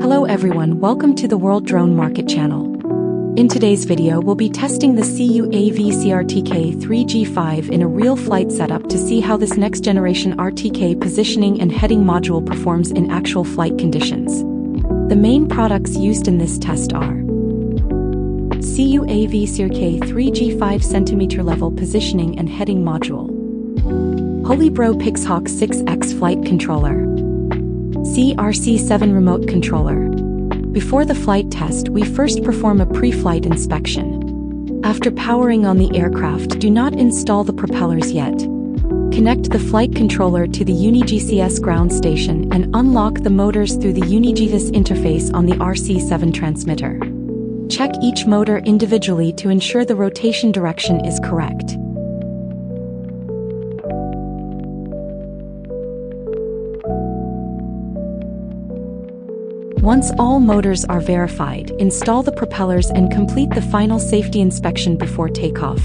Hello everyone, welcome to the World Drone Market channel. In today's video we'll be testing the CUAV C-RTK 3G5 in a real flight setup to see how this next generation RTK positioning and heading module performs in actual flight conditions. The main products used in this test are CUAV C-RTK 3G5 cm level positioning and heading module, Holybro Pixhawk 6X flight controller, SIYI RC7 remote controller. Before the flight test, we first perform a pre-flight inspection. After powering on the aircraft, do not install the propellers yet. Connect the flight controller to the UniGCS ground station and unlock the motors through the UniGCS interface on the RC7 transmitter. Check each motor individually to ensure the rotation direction is correct. Once all motors are verified, install the propellers and complete the final safety inspection before takeoff.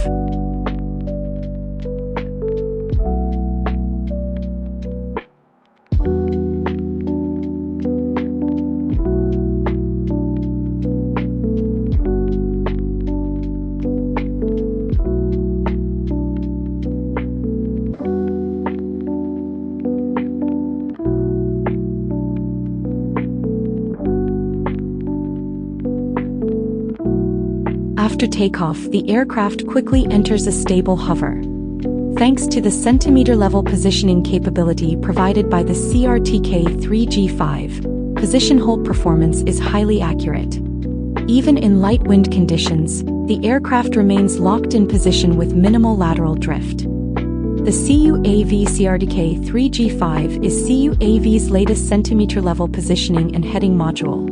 After takeoff, the aircraft quickly enters a stable hover. Thanks to the centimeter-level positioning capability provided by the C-RTK 3G5, position hold performance is highly accurate. Even in light wind conditions, the aircraft remains locked in position with minimal lateral drift. The CUAV C-RTK 3G5 is CUAV's latest centimeter-level positioning and heading module.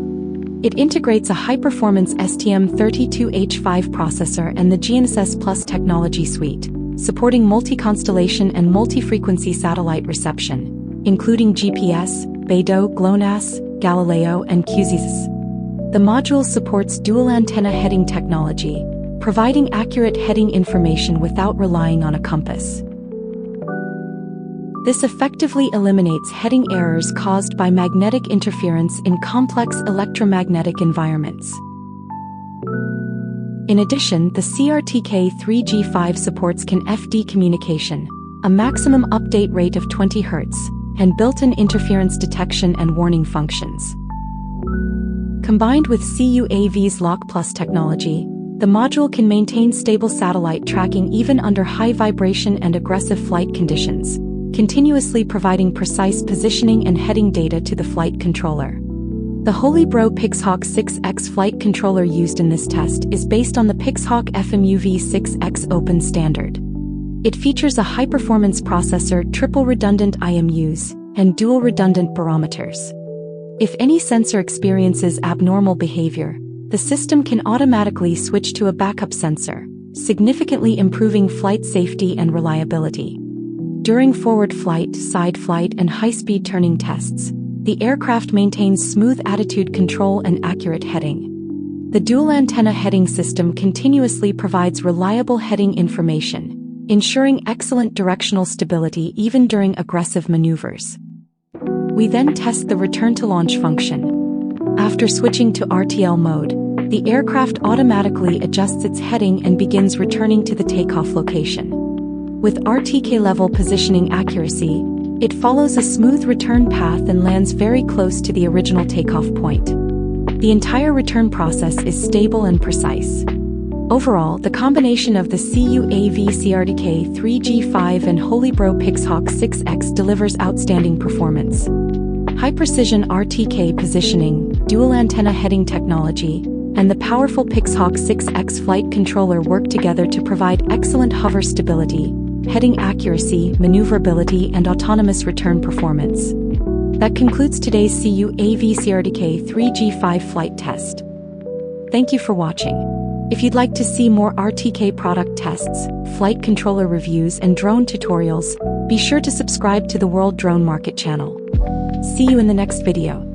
It integrates a high-performance STM32H5 processor and the GNSS Plus technology suite, supporting multi-constellation and multi-frequency satellite reception, including GPS, Beidou, GLONASS, Galileo, and QGIS. The module supports dual antenna heading technology, providing accurate heading information without relying on a compass. This effectively eliminates heading errors caused by magnetic interference in complex electromagnetic environments. In addition, the C-RTK 3G5 supports CAN-FD communication, a maximum update rate of 20 Hz, and built-in interference detection and warning functions. Combined with CUAV's Lock Plus technology, the module can maintain stable satellite tracking even under high vibration and aggressive flight conditions, continuously providing precise positioning and heading data to the flight controller. The Holybro Pixhawk 6X flight controller used in this test is based on the Pixhawk FMUV6X open standard. It features a high-performance processor, triple redundant IMUs, and dual redundant barometers. If any sensor experiences abnormal behavior, the system can automatically switch to a backup sensor, significantly improving flight safety and reliability. During forward flight, side flight, and high-speed turning tests, the aircraft maintains smooth attitude control and accurate heading. The dual antenna heading system continuously provides reliable heading information, ensuring excellent directional stability even during aggressive maneuvers. We then test the return to launch function. After switching to RTL mode, the aircraft automatically adjusts its heading and begins returning to the takeoff location. With RTK-level positioning accuracy, it follows a smooth return path and lands very close to the original takeoff point. The entire return process is stable and precise. Overall, the combination of the CUAV C-RTK 3G5 and Holybro Pixhawk 6X delivers outstanding performance. High-precision RTK positioning, dual antenna heading technology, and the powerful Pixhawk 6X flight controller work together to provide excellent hover stability, heading accuracy, maneuverability, and autonomous return performance. That concludes today's CUAV C-RTK 3G5 flight test. Thank you for watching. If you'd like to see more RTK product tests, flight controller reviews, and drone tutorials, be sure to subscribe to the World Drone Market channel. See you in the next video.